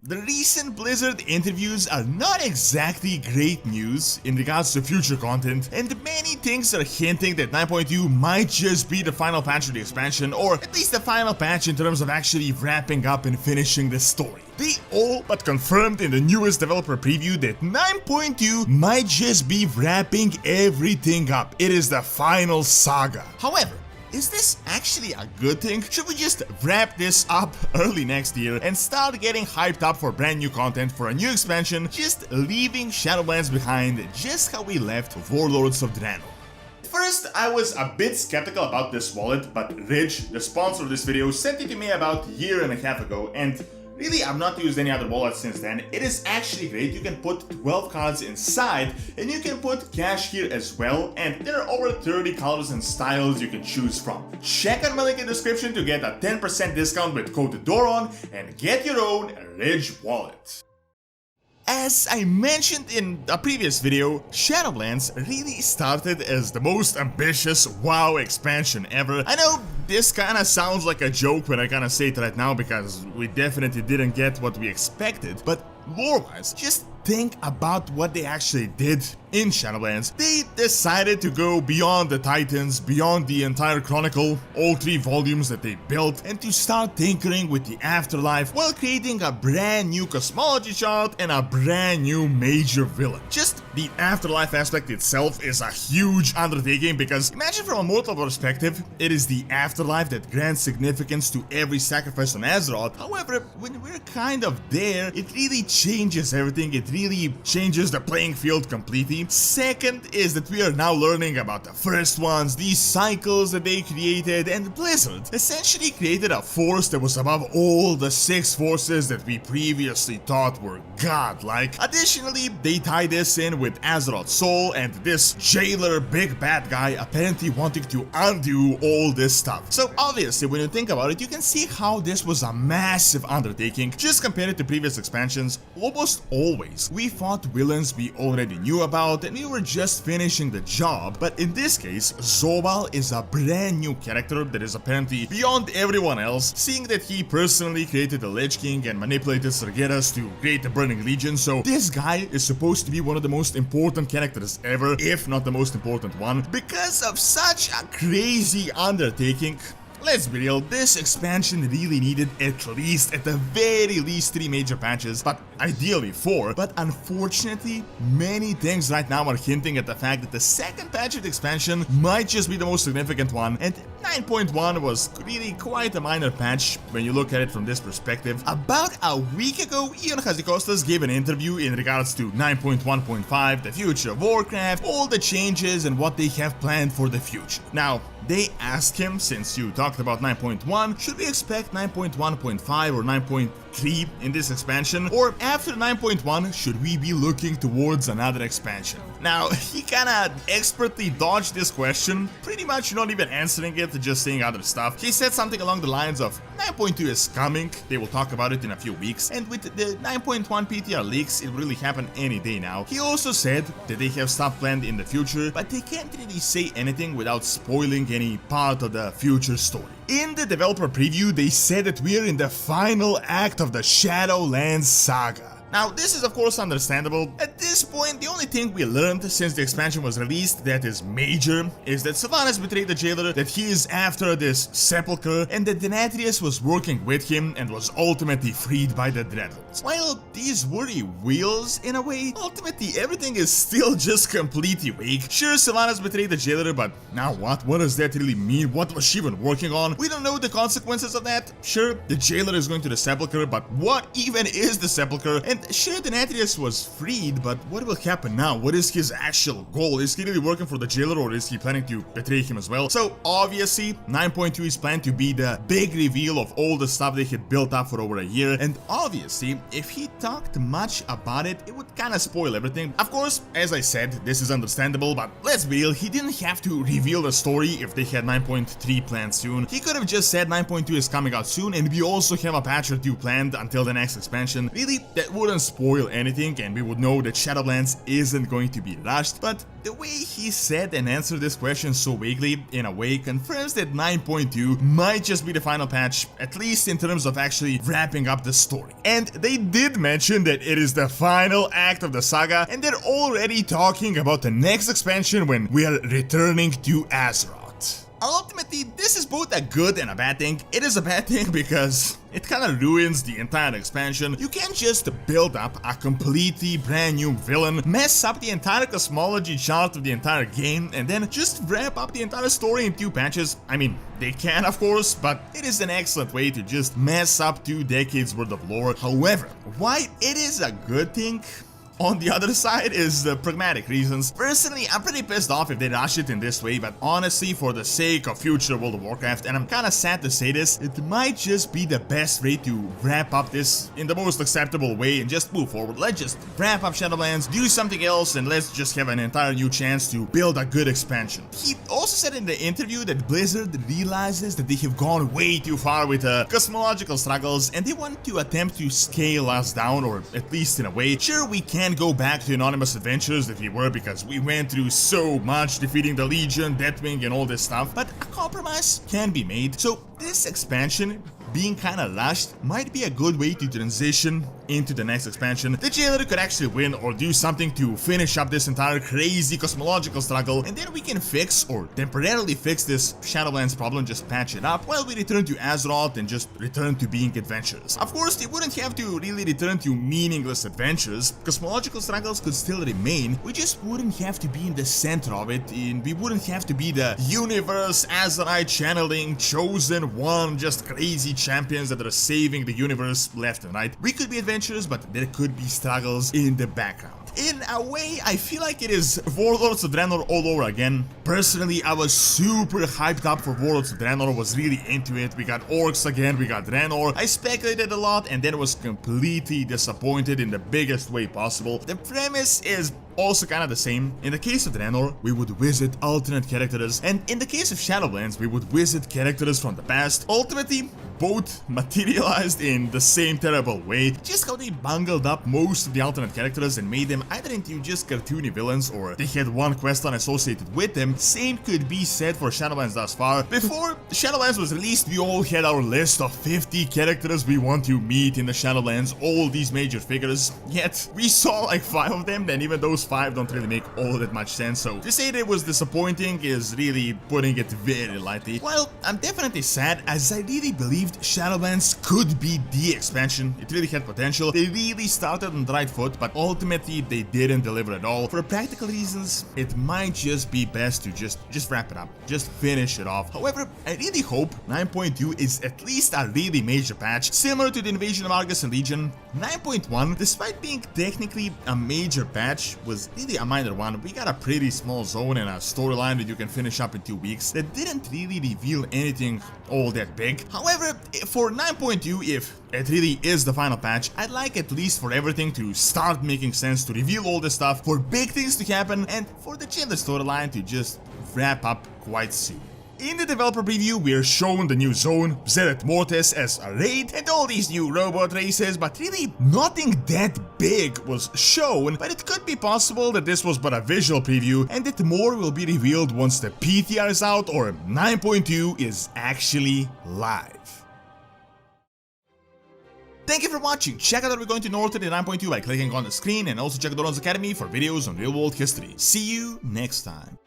The recent Blizzard interviews are not exactly great news in regards to future content, and many things are hinting that 9.2 might just be the final patch of the expansion, or at least the final patch in terms of actually wrapping up and finishing the story. They all but confirmed in the newest developer preview that 9.2 might just be wrapping everything up. It is the final saga. However, is this actually a good thing? Should we just wrap this up early next year and start getting hyped up for brand new content for a new expansion, just leaving Shadowlands behind just how we left Warlords of Draenor? First, I was a bit skeptical about this wallet, but Ridge, the sponsor of this video, sent it to me about a year and a half ago, and really, I've not used any other wallet since then. It is actually great. You can put 12 cards inside, and you can put cash here as well, and there are over 30 colors and styles you can choose from. Check out my link in the description to get a 10% discount with code DORON and get your own Ridge wallet. As I mentioned in a previous video, Shadowlands really started as the most ambitious WoW expansion ever. I know this kinda sounds like a joke when I kinda say it right now because we definitely didn't get what we expected, but lore-wise, just think about what they actually did in Shadowlands. They decided to go beyond the Titans, beyond the entire Chronicle, all 3 volumes that they built, and to start tinkering with the afterlife while creating a brand new cosmology chart and a brand new major villain. Just the afterlife aspect itself is a huge undertaking because imagine from a mortal perspective, it is the afterlife that grants significance to every sacrifice on Azeroth. However, when we're kind of there, it really changes everything. It really changes the playing field completely. Second is that we are now learning about the first ones, these cycles that they created, and Blizzard essentially created a force that was above all the 6 forces that we previously thought were godlike. Additionally, they tie this in with Azeroth Soul and this jailer big bad guy apparently wanting to undo all this stuff. So obviously, when you think about it, you can see how this was a massive undertaking. Just compare it to previous expansions, almost always we fought villains we already knew about and we were just finishing the job, but in this case, Zobal is a brand new character that is apparently beyond everyone else, seeing that he personally created the Lich King and manipulated Sargeras to create the Burning Legion, so this guy is supposed to be one of the most important characters ever, if not the most important one, because of such a crazy undertaking. Let's be real, this expansion really needed at the very least 3 major patches, but ideally 4, but unfortunately, many things right now are hinting at the fact that the second patch of the expansion might just be the most significant one, and 9.1 was really quite a minor patch when you look at it from this perspective. About a week ago, Ion Hazikostas gave an interview in regards to 9.1.5, the future of Warcraft, all the changes and what they have planned for the future. Now, they asked him, since you talked about 9.1, should we expect 9.1.5 or 9.3 in this expansion? Or after 9.1, should we be looking towards another expansion? Now, he kinda expertly dodged this question, pretty much not even answering it, just saying other stuff. He said something along the lines of 9.2 is coming, they will talk about it in a few weeks, and with the 9.1 PTR leaks, it will really happen any day now. He also said that they have stuff planned in the future, but they can't really say anything without spoiling any part of the future story. In the developer preview, they said that we are in the final act of the Shadowlands saga. Now, this is of course understandable. At this point, the only thing we learned since the expansion was released that is major is that Sylvanas betrayed the jailer, that he is after this sepulcher, and that Denatrius was working with him and was ultimately freed by the Dreadholes. While these were wheels in a way, ultimately everything is still just completely weak. Sure, Sylvanas betrayed the jailer, but now what? What does that really mean? What was she even working on? We don't know the consequences of that. Sure, the jailer is going to the sepulcher, but what even is the sepulcher? And sure, Denatrius was freed, but what will happen now? What is his actual goal? Is he really working for the jailer, or is he planning to betray him as well? So obviously 9.2 is planned to be the big reveal of all the stuff they had built up for over a year, and obviously if he talked much about it, it would kinda spoil everything. Of course, as I said, this is understandable, but let's be real, he didn't have to reveal the story if they had 9.3 planned soon. He could have just said 9.2 is coming out soon and we also have a patch or 2 planned until the next expansion. Really, that would wouldn't spoil anything and we would know that Shadowlands isn't going to be rushed, but the way he said and answered this question so vaguely, in a way, confirms that 9.2 might just be the final patch, at least in terms of actually wrapping up the story. And they did mention that it is the final act of the saga, and they're already talking about the next expansion when we are returning to Azeroth. Ultimately, this is both a good and a bad thing. It is a bad thing because it kind of ruins the entire expansion. You can't just build up a completely brand new villain, mess up the entire cosmology chart of the entire game, and then just wrap up the entire story in 2 patches. I mean, they can of course, but it is an excellent way to just mess up 2 decades worth of lore. However, why it is a good thing on the other side is the pragmatic reasons. Personally, I'm pretty pissed off if they rush it in this way, but honestly, for the sake of future World of Warcraft, and I'm kinda sad to say this, it might just be the best way to wrap up this in the most acceptable way and just move forward. Let's just wrap up Shadowlands, do something else, and let's just have an entire new chance to build a good expansion. He also said in the interview that Blizzard realizes that they have gone way too far with cosmological struggles, and they want to attempt to scale us down, or at least in a way. Sure, we can go back to Anonymous Adventures that we were because we went through so much defeating the Legion, Deathwing and all this stuff, but a compromise can be made. So this expansion being kinda rushed might be a good way to transition into the next expansion. The Jailer could actually win or do something to finish up this entire crazy cosmological struggle, and then we can fix or temporarily fix this Shadowlands problem, just patch it up while we return to Azeroth and just return to being adventurers. Of course, they wouldn't have to really return to meaningless adventures. Cosmological struggles could still remain, we just wouldn't have to be in the center of it, and we wouldn't have to be the universe, Azerite channeling, chosen one, just crazy champions that are saving the universe left and right. We could be adventurers, but there could be struggles in the background. In a way, I feel like it is Warlords of Draenor all over again. Personally, I was super hyped up for Warlords of Draenor, was really into it. We got orcs again, we got Draenor. I speculated a lot and then was completely disappointed in the biggest way possible. The premise is also kind of the same. In the case of Draenor, we would visit alternate characters, and in the case of Shadowlands, we would visit characters from the past. Ultimately, both materialized in the same terrible way, just how they bungled up most of the alternate characters and made them either into just cartoony villains or they had one questline associated with them. Same could be said for Shadowlands thus far. Before Shadowlands was released, we all had our list of 50 characters we want to meet in the Shadowlands, all these major figures, yet we saw like 5 of them, and even those 5 don't really make all that much sense, so to say that it was disappointing is really putting it very lightly. While I'm definitely sad, as I really believed Shadowlands could be the expansion. It really had potential. They really started on the right foot, but ultimately they didn't deliver at all. For practical reasons, it might just be best to just wrap it up, just finish it off. However, I really hope 9.2 is at least a really major patch, similar to the Invasion of Argus and Legion. 9.1, despite being technically a major patch, was really a minor one. We got a pretty small zone and a storyline that you can finish up in 2 weeks that didn't really reveal anything all that big. However, for 9.2, if it really is the final patch, I'd like at least for everything to start making sense, to reveal all this stuff, for big things to happen, and for the Jailer storyline to just wrap up quite soon. In the developer preview, we are shown the new zone, Zereth Mortis as a raid, and all these new robot races, but really nothing that big was shown. But it could be possible that this was but a visual preview and that more will be revealed once the PTR is out or 9.2 is actually live. Thank you for watching. Check out We're Going to North in 9.2 by clicking on the screen, and also check out Doran's Academy for videos on real world history. See you next time.